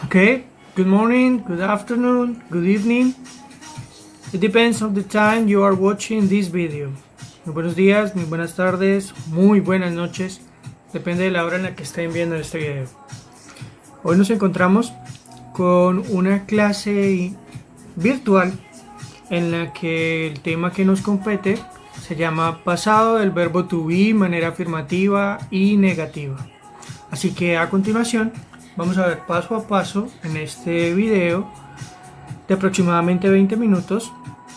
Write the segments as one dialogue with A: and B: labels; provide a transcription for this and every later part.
A: Okay, good morning, good afternoon, good evening. It depends on the time you are watching this video. Muy buenos días, muy buenas tardes, muy buenas noches. Depende de la hora en la que estén viendo este video. Hoy nos encontramos con una clase virtual en la que el tema que nos compete se llama pasado del verbo to be, manera afirmativa y negativa. Así que a continuación vamos a ver paso a paso en este video de aproximadamente 20 minutos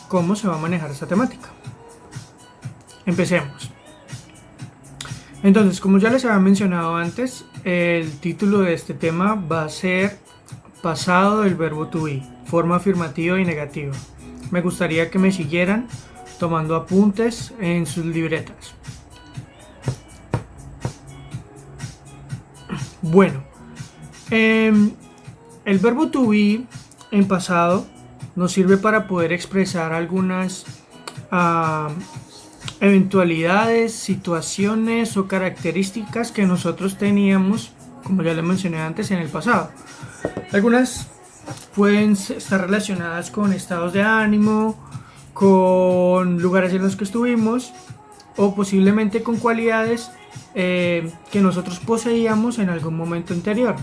A: cómo se va a manejar esta temática. Empecemos. Entonces, como ya les había mencionado antes, el título de este tema va a ser pasado del verbo to be, forma afirmativa y negativa. Me gustaría que me siguieran tomando apuntes en sus libretas. Bueno, el verbo to be en pasado nos sirve para poder expresar algunas eventualidades, situaciones o características que nosotros teníamos, como ya les mencioné antes, en el pasado. Algunas pueden estar relacionadas con estados de ánimo, con lugares en los que estuvimos o posiblemente con cualidades que nosotros poseíamos en algún momento anterior,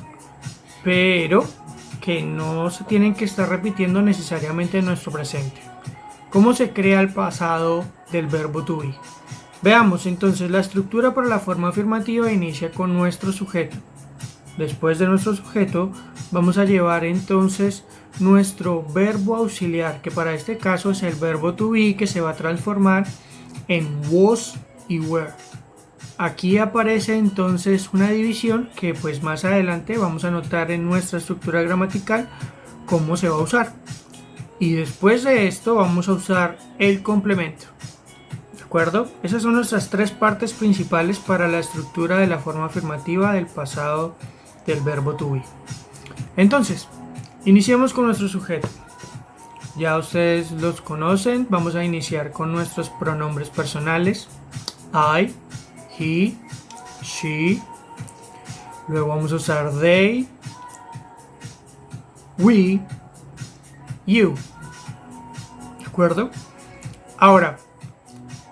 A: pero que no se tienen que estar repitiendo necesariamente en nuestro presente. ¿Cómo se crea el pasado del verbo to be? Veamos entonces. La estructura para la forma afirmativa inicia con nuestro sujeto. Después de nuestro sujeto vamos a llevar entonces nuestro verbo auxiliar, que para este caso es el verbo to be, que se va a transformar en was y were. Aquí aparece entonces una división que pues más adelante vamos a notar en nuestra estructura gramatical cómo se va a usar. Y después de esto vamos a usar el complemento. ¿De acuerdo? Esas son nuestras tres partes principales para la estructura de la forma afirmativa del pasado del verbo to be. Entonces, iniciemos con nuestro sujeto. Ya ustedes los conocen. Vamos a iniciar con nuestros pronombres personales. I, he, she. Luego vamos a usar they, we, you. ¿De acuerdo? Ahora,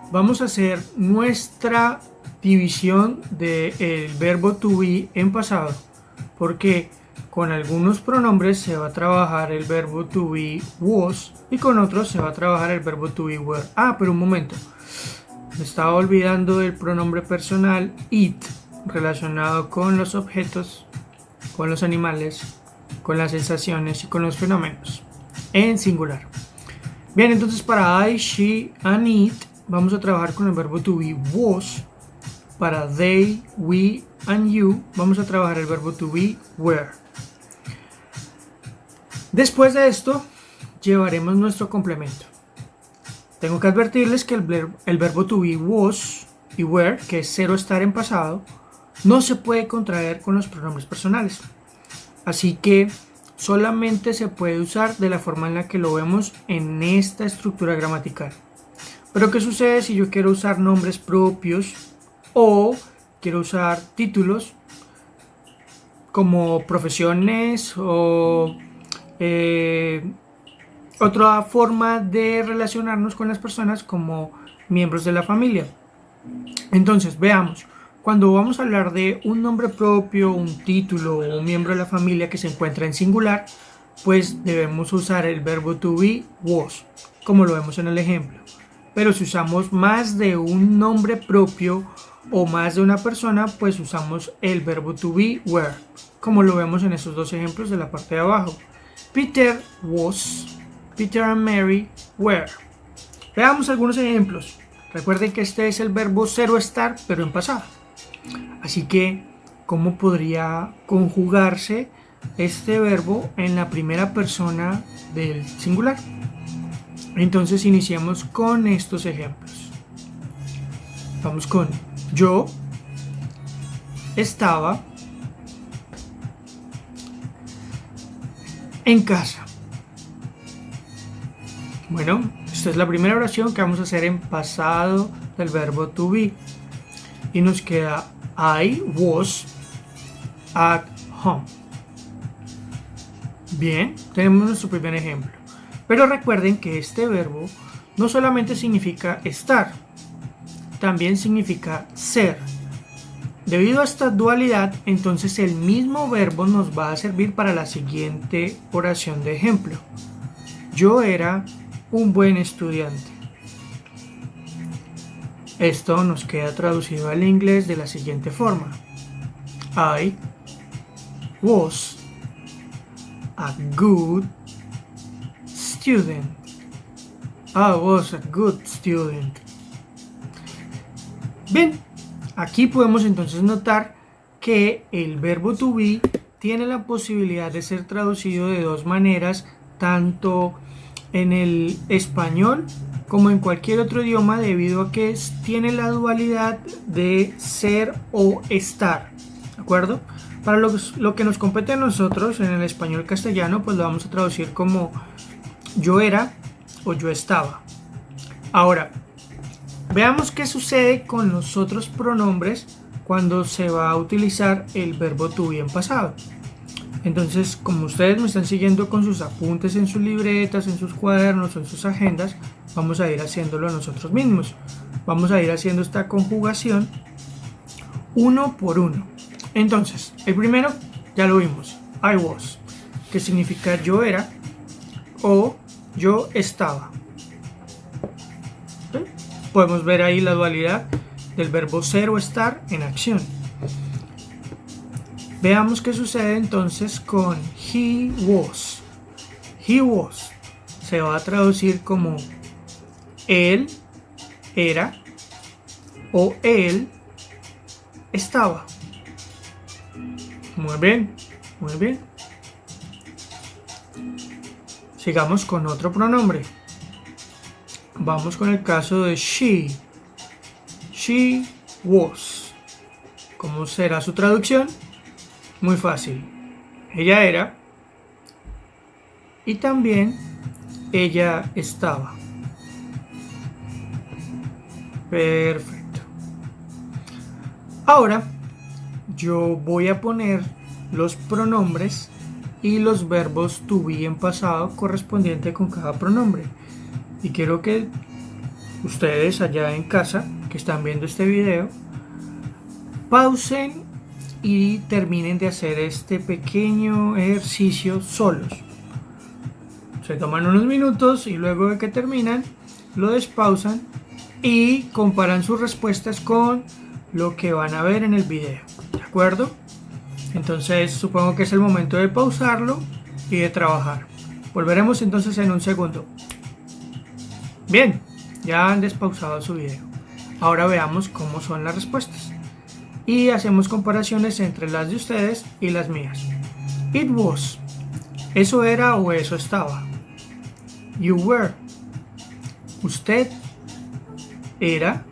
A: vamos a hacer nuestra división del verbo to be en pasado, porque con algunos pronombres se va a trabajar el verbo to be was y con otros se va a trabajar el verbo to be were. Pero un momento. Me estaba olvidando del pronombre personal it, relacionado con los objetos, con los animales, con las sensaciones y con los fenómenos, en singular. Bien, entonces para I, she, and it vamos a trabajar con el verbo to be was. Para they, we, and you vamos a trabajar el verbo to be were. Después de esto llevaremos nuestro complemento. Tengo que advertirles que el verbo to be was y were, que es cero estar en pasado, no se puede contraer con los pronombres personales. Así que solamente se puede usar de la forma en la que lo vemos en esta estructura gramatical. Pero ¿qué sucede si yo quiero usar nombres propios o quiero usar títulos como profesiones o otra forma de relacionarnos con las personas como miembros de la familia? Entonces, veamos. Cuando vamos a hablar de un nombre propio, un título o un miembro de la familia que se encuentra en singular, pues debemos usar el verbo to be was, como lo vemos en el ejemplo. Pero si usamos más de un nombre propio o más de una persona, pues usamos el verbo to be were, como lo vemos en estos dos ejemplos de la parte de abajo. Peter was, Peter and Mary were. Veamos algunos ejemplos. Recuerden que este es el verbo cero estar, pero en pasado. Así que, ¿cómo podría conjugarse este verbo en la primera persona del singular? Entonces iniciamos con estos ejemplos. Vamos con yo estaba en casa. Bueno, esta es la primera oración que vamos a hacer en pasado del verbo to be. Y nos queda I was at home. Bien, tenemos nuestro primer ejemplo. Pero recuerden que este verbo no solamente significa estar, también significa ser. Debido a esta dualidad, entonces el mismo verbo nos va a servir para la siguiente oración de ejemplo. Yo era un buen estudiante. Esto nos queda traducido al inglés de la siguiente forma. I was a good student. I was a good student. Bien, aquí podemos entonces notar que el verbo to be tiene la posibilidad de ser traducido de dos maneras, tanto en el español como en cualquier otro idioma, debido a que tiene la dualidad de ser o estar, ¿de acuerdo? Para lo que nos compete a nosotros en el español castellano, pues lo vamos a traducir como yo era o yo estaba. Ahora, veamos qué sucede con los otros pronombres cuando se va a utilizar el verbo to be en pasado. Entonces, como ustedes me están siguiendo con sus apuntes en sus libretas, en sus cuadernos o en sus agendas, vamos a ir haciéndolo nosotros mismos. Vamos a ir haciendo esta conjugación uno por uno. Entonces, el primero ya lo vimos, I was, que significa yo era o yo estaba. ¿Sí? Podemos ver ahí la dualidad del verbo ser o estar en acción. Veamos qué sucede entonces con he was. He was se va a traducir como él era o él estaba. Muy bien, muy bien. Sigamos con otro pronombre. Vamos con el caso de she. She was. ¿Cómo será su traducción? Muy fácil. Ella era y también ella estaba. Perfecto. Ahora yo voy a poner los pronombres y los verbos to be en pasado correspondiente con cada pronombre. Y quiero que ustedes allá en casa que están viendo este video pausen y terminen de hacer este pequeño ejercicio solos. Se toman unos minutos y luego de que terminan lo despausan y comparan sus respuestas con lo que van a ver en el video, ¿de acuerdo? Entonces supongo que es el momento de pausarlo y de trabajar. Volveremos entonces en un segundo. Bien, ya han despausado su video. Ahora veamos cómo son las respuestas y hacemos comparaciones entre las de ustedes y las mías. It was, eso era o eso estaba. You were, usted era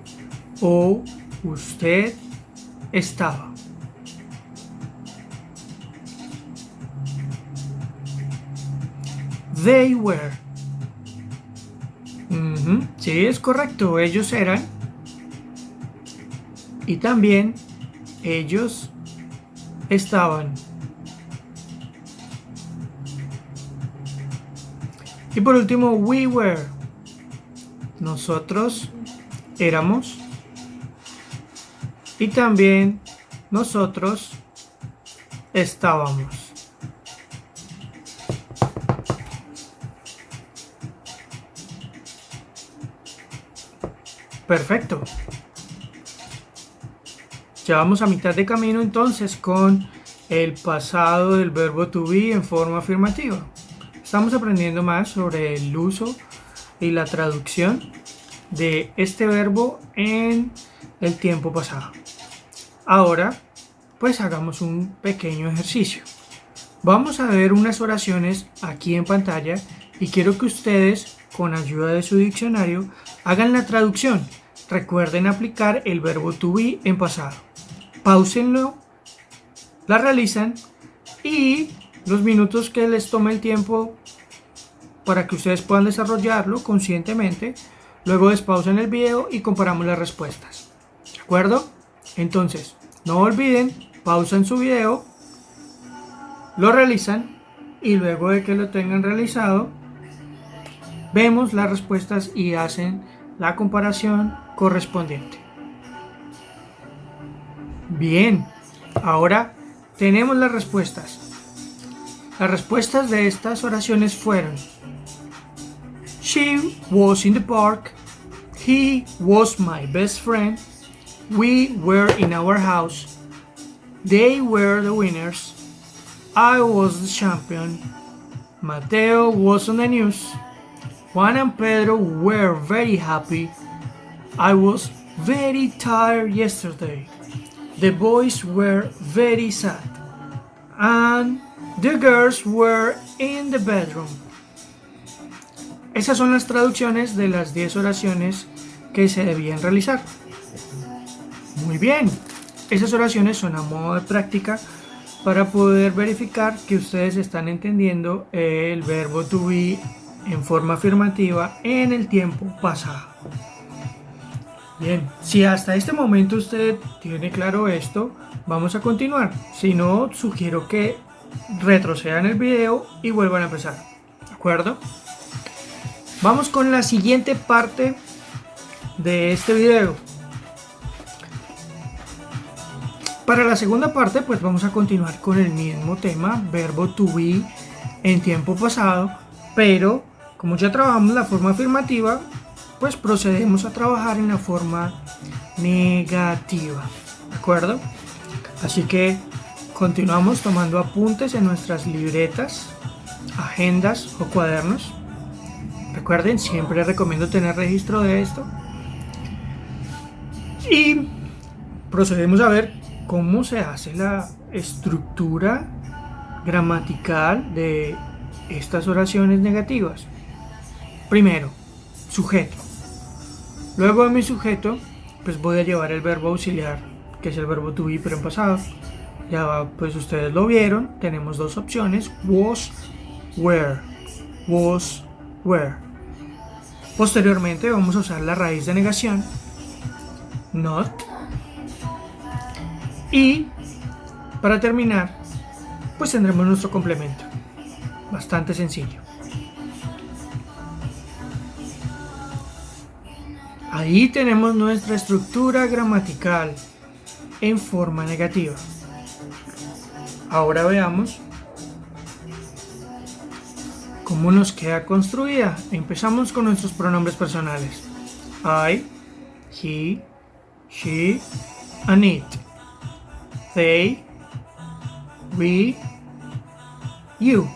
A: o usted estaba. They were. Sí, es correcto, ellos eran. Y también ellos estaban. Y por último, we were. Nosotros éramos. Y también nosotros estábamos. Perfecto. Ya vamos a mitad de camino entonces con el pasado del verbo to be en forma afirmativa. Estamos aprendiendo más sobre el uso y la traducción de este verbo en el tiempo pasado. Ahora, pues hagamos un pequeño ejercicio. Vamos a ver unas oraciones aquí en pantalla y quiero que ustedes, con ayuda de su diccionario, hagan la traducción. Recuerden aplicar el verbo to be en pasado. Páusenlo, la realizan y los minutos que les tome el tiempo para que ustedes puedan desarrollarlo conscientemente, luego despausen el video y comparamos las respuestas. ¿De acuerdo? Entonces, no olviden, pausan su video, lo realizan y luego de que lo tengan realizado, vemos las respuestas y hacen la comparación correspondiente. Bien, ahora tenemos las respuestas. Las respuestas de estas oraciones fueron: She was in the park. He was my best friend. We were in our house. They were the winners. I was the champion. Mateo was on the news. Juan and Pedro were very happy. I was very tired yesterday. The boys were very sad. And the girls were in the bedroom. Esas son las traducciones de las 10 oraciones que se debían realizar. Muy bien. Esas oraciones son a modo de práctica para poder verificar que ustedes están entendiendo el verbo to be en forma afirmativa en el tiempo pasado. Bien, si hasta este momento usted tiene claro esto, vamos a continuar. Si no, sugiero que retrocedan el video y vuelvan a empezar. ¿De acuerdo? Vamos con la siguiente parte de este video. Para la segunda parte, pues vamos a continuar con el mismo tema, verbo to be en tiempo pasado, pero como ya trabajamos la forma afirmativa, pues procedemos a trabajar en la forma negativa, ¿de acuerdo? Así que continuamos tomando apuntes en nuestras libretas, agendas o cuadernos. Recuerden, siempre recomiendo tener registro de esto. Y procedemos a ver cómo se hace la estructura gramatical de estas oraciones negativas. Primero, sujeto. Luego de mi sujeto, pues voy a llevar el verbo auxiliar, que es el verbo to be, pero en pasado. Ya pues ustedes lo vieron, tenemos dos opciones: was, were. Was, were. Posteriormente vamos a usar la raíz de negación, not. Y para terminar, pues tendremos nuestro complemento. Bastante sencillo. Ahí tenemos nuestra estructura gramatical en forma negativa. Ahora veamos cómo nos queda construida. Empezamos con nuestros pronombres personales: I, he, she, and it. They, we, you.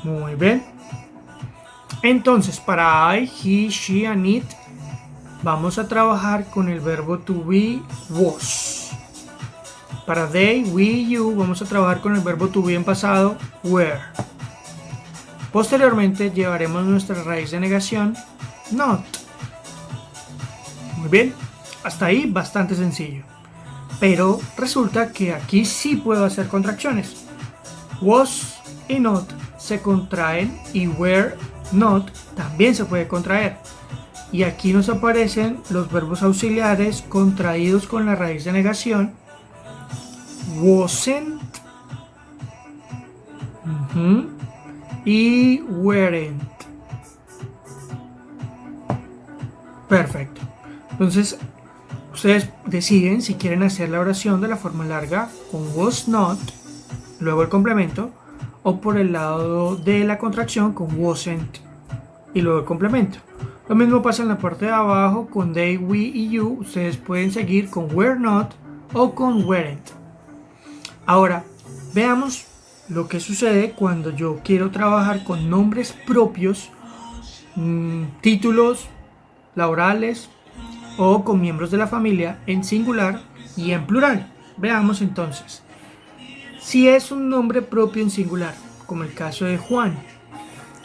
A: Muy bien. Entonces, para I, he, she, and it, vamos a trabajar con el verbo to be, was. Para they, we, you, vamos a trabajar con el verbo to be en pasado, were. Posteriormente llevaremos nuestra raíz de negación, not. Muy bien. Hasta ahí bastante sencillo. Pero resulta que aquí sí puedo hacer contracciones. Was y not se contraen y were, not también se puede contraer. Y aquí nos aparecen los verbos auxiliares contraídos con la raíz de negación. Wasn't y weren't. Perfecto. Entonces ustedes deciden si quieren hacer la oración de la forma larga con was not, luego el complemento, o por el lado de la contracción con wasn't y luego el complemento. Lo mismo pasa en la parte de abajo con they, we y you. Ustedes pueden seguir con were not o con weren't. Ahora, veamos lo que sucede cuando yo quiero trabajar con nombres propios, títulos laborales, o con miembros de la familia en singular y en plural. Veamos entonces. Si es un nombre propio en singular, como el caso de Juan,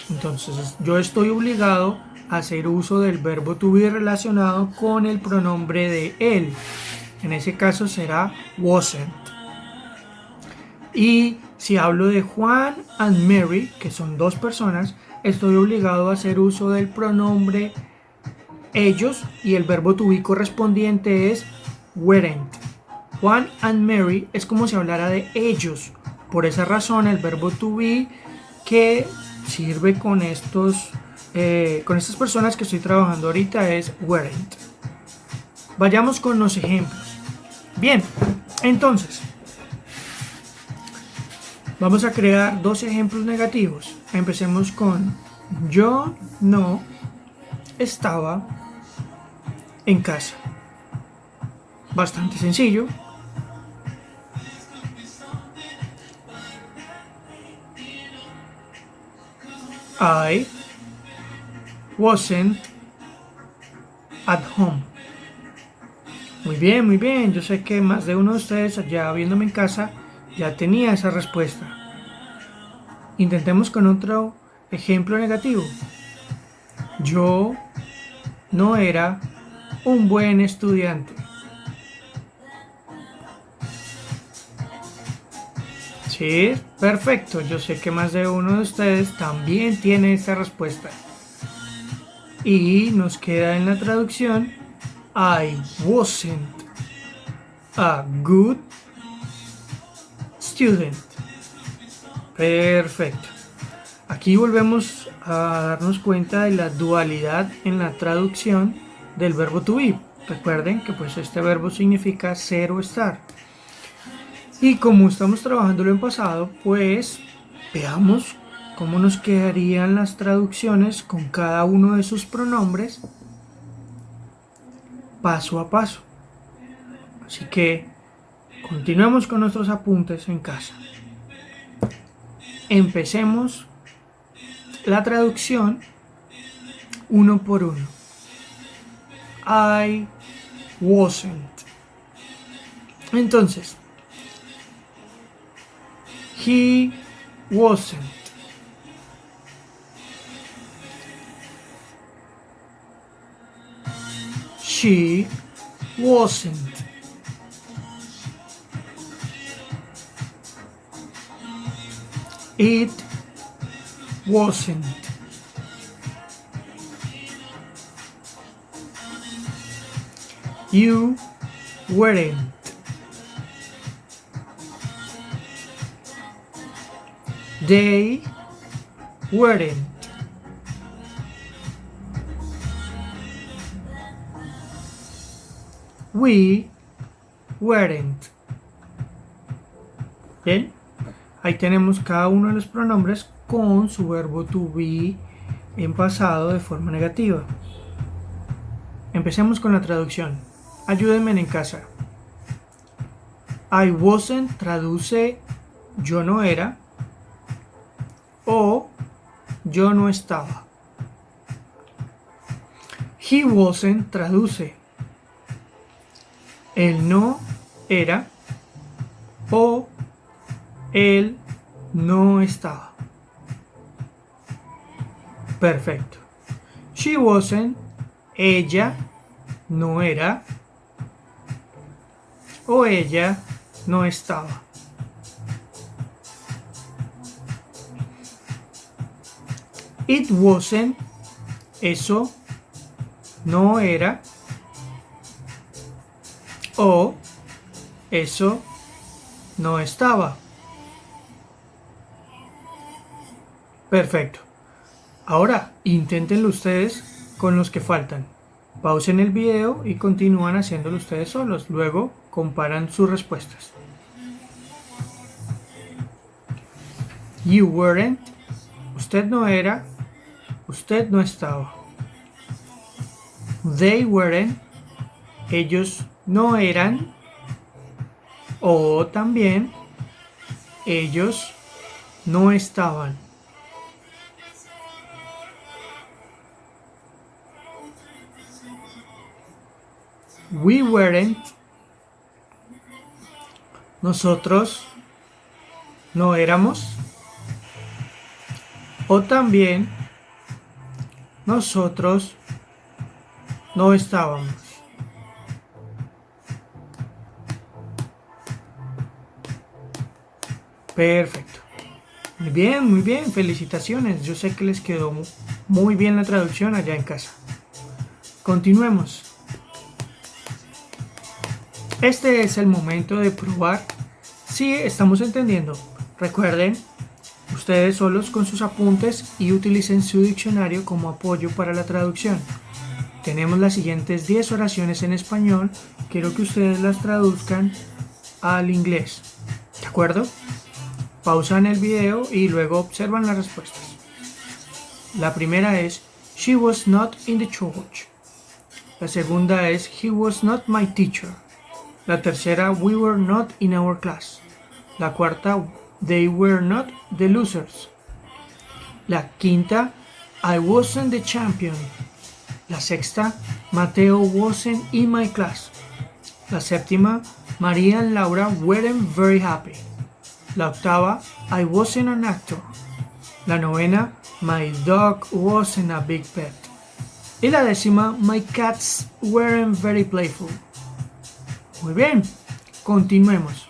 A: entonces yo estoy obligado a hacer uso del verbo to be relacionado con el pronombre de él. En ese caso será wasn't. Y si hablo de Juan and Mary, que son dos personas, estoy obligado a hacer uso del pronombre ellos y el verbo to be correspondiente es weren't. Juan and Mary es como si hablara de ellos, Por esa razón, el verbo to be que sirve con estas personas que estoy trabajando ahorita es weren't. Vayamos con los ejemplos. Bien, entonces vamos a crear dos ejemplos negativos. Empecemos con yo no estaba en casa. Bastante sencillo. I wasn't at home. Muy bien, muy bien. Yo sé que más de uno de ustedes allá viéndome en casa ya tenía esa respuesta. Intentemos con otro ejemplo negativo. Yo no era un buen estudiante. Sí, perfecto. Yo sé que más de uno de ustedes también tiene esa respuesta. Y nos queda en la traducción I wasn't a good student. Perfecto. Aquí volvemos a darnos cuenta de la dualidad en la traducción del verbo to be. Recuerden que pues este verbo significa ser o estar. Y como estamos trabajándolo en pasado, pues veamos cómo nos quedarían las traducciones con cada uno de sus pronombres paso a paso. Así que continuemos con nuestros apuntes en casa. Empecemos la traducción uno por uno. I wasn't. Entonces, he wasn't. She wasn't. It wasn't. You weren't. They weren't. We weren't. Bien, ahí tenemos cada uno de los pronombres con su verbo to be en pasado de forma negativa. Empecemos con la traducción. Ayúdenme en casa. I wasn't traduce yo no era o yo no estaba. He wasn't traduce él no era o él no estaba. Perfecto. She wasn't, ella no era o ella no estaba. It wasn't, eso no era o eso no estaba. Perfecto. Ahora inténtenlo ustedes con los que faltan. Pausen el video y continúan haciéndolo ustedes solos. Luego comparan sus respuestas. You weren't. Usted no era. Usted no estaba. They weren't. Ellos no eran. O también ellos no estaban. We weren't. Nosotros no éramos. O también nosotros no estábamos. Perfecto. Muy bien, felicitaciones. Yo sé que les quedó muy bien la traducción allá en casa. Continuemos. Este es el momento de probar si estamos entendiendo. Recuerden, ustedes solos con sus apuntes y utilicen su diccionario como apoyo para la traducción. Tenemos las siguientes 10 oraciones en español. Quiero que ustedes las traduzcan al inglés. ¿De acuerdo? Pausan el video y luego observan las respuestas. La primera es She was not in the church. La segunda es He was not my teacher. La tercera, We were not in our class. La cuarta, They were not the losers. La quinta, I wasn't the champion. La sexta, Mateo wasn't in my class. La séptima, María and Laura weren't very happy. La octava, I wasn't an actor. La novena, My dog wasn't a big pet. Y la décima, My cats weren't very playful. Muy bien, continuemos.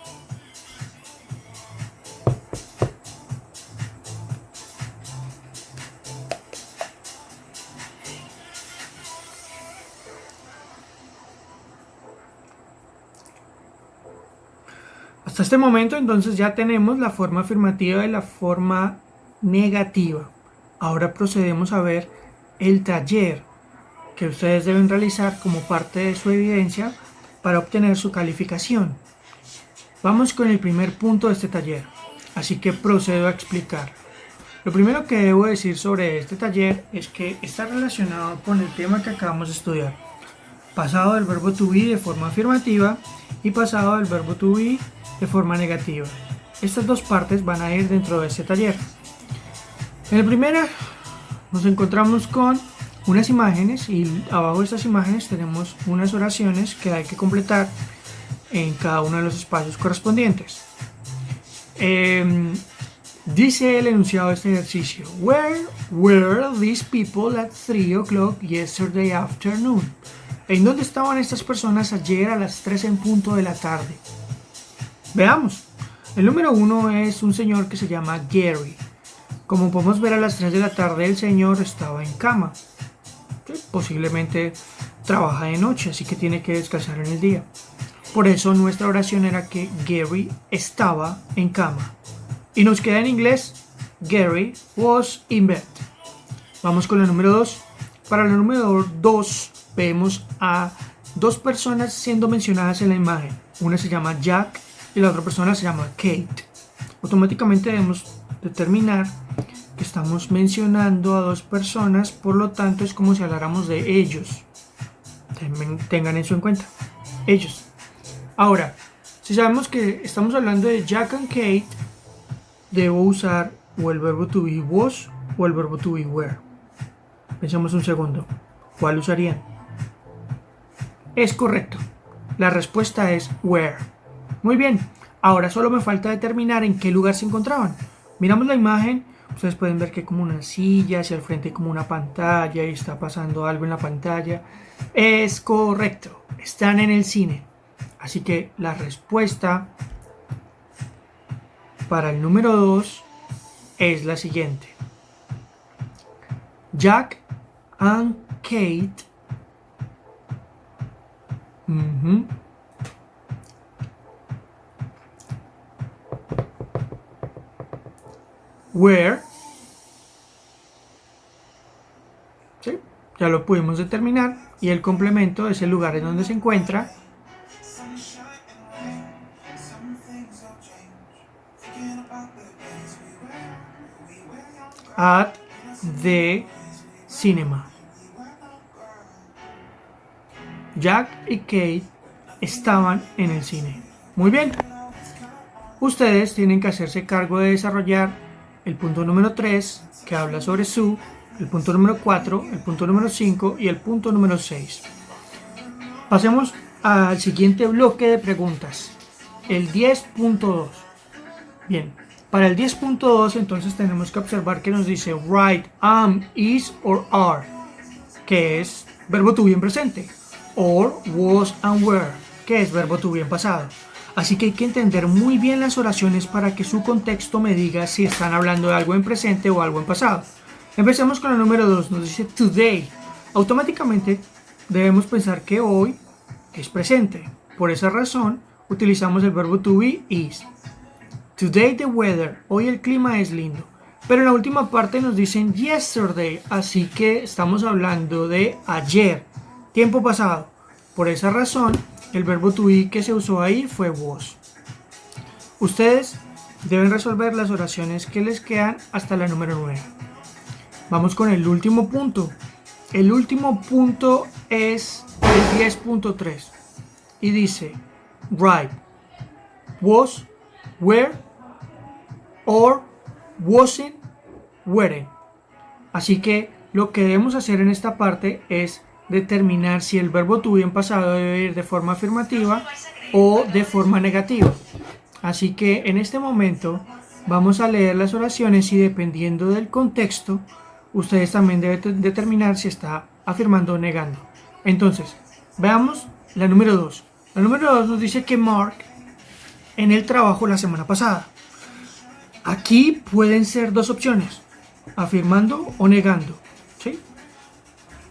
A: Hasta este momento entonces ya tenemos la forma afirmativa y la forma negativa. Ahora procedemos a ver el taller que ustedes deben realizar como parte de su evidencia para obtener su calificación. Vamos con el primer punto de este taller, así que procedo a explicar. Lo primero que debo decir sobre este taller es que está relacionado con el tema que acabamos de estudiar. Pasado del verbo to be de forma afirmativa y pasado del verbo to be de forma negativa. Estas dos partes van a ir dentro de este taller. En el primero nos encontramos con unas imágenes y abajo de estas imágenes tenemos unas oraciones que hay que completar en cada uno de los espacios correspondientes. Dice el enunciado de este ejercicio: Where were these people at 3 o'clock yesterday afternoon? ¿En dónde estaban estas personas ayer a las 3 en punto de la tarde? Veamos. El número 1 es un señor que se llama Gary. Como podemos ver, a las 3 de la tarde el señor estaba en cama. Posiblemente trabaja de noche, así que tiene que descansar en el día. Por eso nuestra oración era que Gary estaba en cama. Y nos queda en inglés, Gary was in bed. Vamos con la número 2. Para la número 2 vemos a dos personas siendo mencionadas en la imagen. Una se llama Jack y la otra persona se llama Kate. Automáticamente debemos determinar que estamos mencionando a dos personas, por lo tanto es como si habláramos de ellos. Tengan eso en cuenta, ellos. Ahora, si sabemos que estamos hablando de Jack and Kate, debo usar o el verbo to be was o el verbo to be were. Pensemos un segundo, ¿cuál usarían? Es correcto, la respuesta es were. Muy bien, ahora solo me falta determinar en qué lugar se encontraban. Miramos la imagen. Ustedes pueden ver que hay como una silla, hacia el frente hay como una pantalla y está pasando algo en la pantalla. Es correcto, están en el cine. Así que la respuesta para el número 2 es la siguiente. Jack and Kate were, ¿sí? Ya lo pudimos determinar, y el complemento es el lugar en donde se encuentra. At the cinema. Jack y Kate estaban en el cine. Muy bien. Ustedes tienen que hacerse cargo de desarrollar el punto número 3, que habla sobre su, el punto número 4, el punto número 5 y el punto número 6. Pasemos al siguiente bloque de preguntas, el 10.2. Bien, para el 10.2 entonces tenemos que observar que nos dice write am, is or are, que es verbo to be en presente, or was and were, que es verbo to be en pasado. Así que hay que entender muy bien las oraciones para que su contexto me diga si están hablando de algo en presente o algo en pasado. Empecemos con el número 2, nos dice today. Automáticamente debemos pensar que hoy es presente. Por esa razón utilizamos el verbo to be is. Today the weather, hoy el clima es lindo. Pero en la última parte nos dicen yesterday, así que estamos hablando de ayer, tiempo pasado. Por esa razón, el verbo to be que se usó ahí fue was. Ustedes deben resolver las oraciones que les quedan hasta la número 9. Vamos con el último punto. El último punto es el 10.3 y dice write was, were, or, wasn't, weren't. Así que lo que debemos hacer en esta parte es determinar si el verbo to be en pasado debe ir de forma afirmativa o de forma negativa. Así que en este momento vamos a leer las oraciones y dependiendo del contexto, ustedes también deben determinar si está afirmando o negando. Entonces, veamos la número 2. La número 2 nos dice que Mark en el trabajo la semana pasada. Aquí pueden ser dos opciones, afirmando o negando, ¿sí?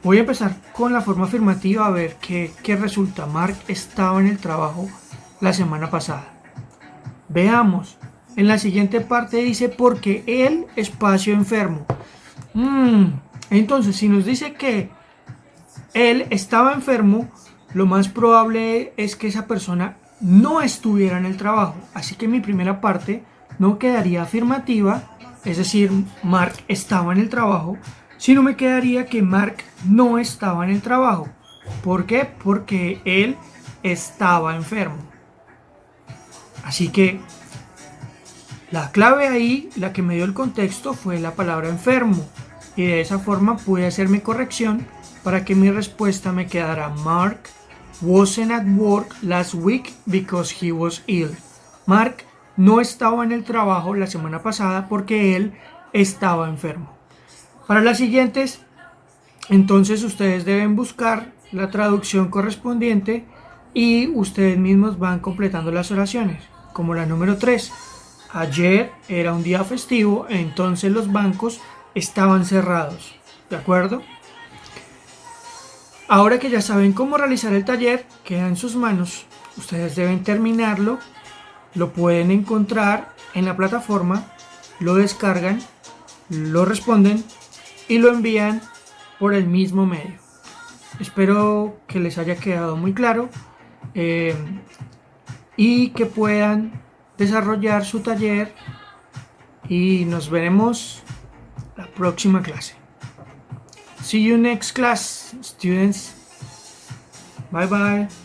A: Voy a empezar con la forma afirmativa a ver qué resulta. Mark estaba en el trabajo la semana pasada. Veamos, en la siguiente parte dice porque él espacio enfermo. Entonces, si nos dice que él estaba enfermo, lo más probable es que esa persona no estuviera en el trabajo. Así que mi primera parte no quedaría afirmativa, es decir, Mark estaba en el trabajo, sino me quedaría que Mark no estaba en el trabajo. ¿Por qué? Porque él estaba enfermo. Así que la clave ahí, la que me dio el contexto, fue la palabra enfermo. Y de esa forma pude hacer mi corrección para que mi respuesta me quedara Mark wasn't at work last week because he was ill. Mark no estaba en el trabajo la semana pasada porque él estaba enfermo. Para las siguientes, entonces ustedes deben buscar la traducción correspondiente y ustedes mismos van completando las oraciones. Como la número 3. Ayer era un día festivo, entonces los bancos estaban cerrados. ¿De acuerdo? Ahora que ya saben cómo realizar el taller, queda en sus manos. Ustedes deben terminarlo. Lo pueden encontrar en la plataforma, lo descargan, lo responden y lo envían por el mismo medio. Espero que les haya quedado muy claro y que puedan desarrollar su taller y nos veremos la próxima clase. See you next class, students. Bye bye.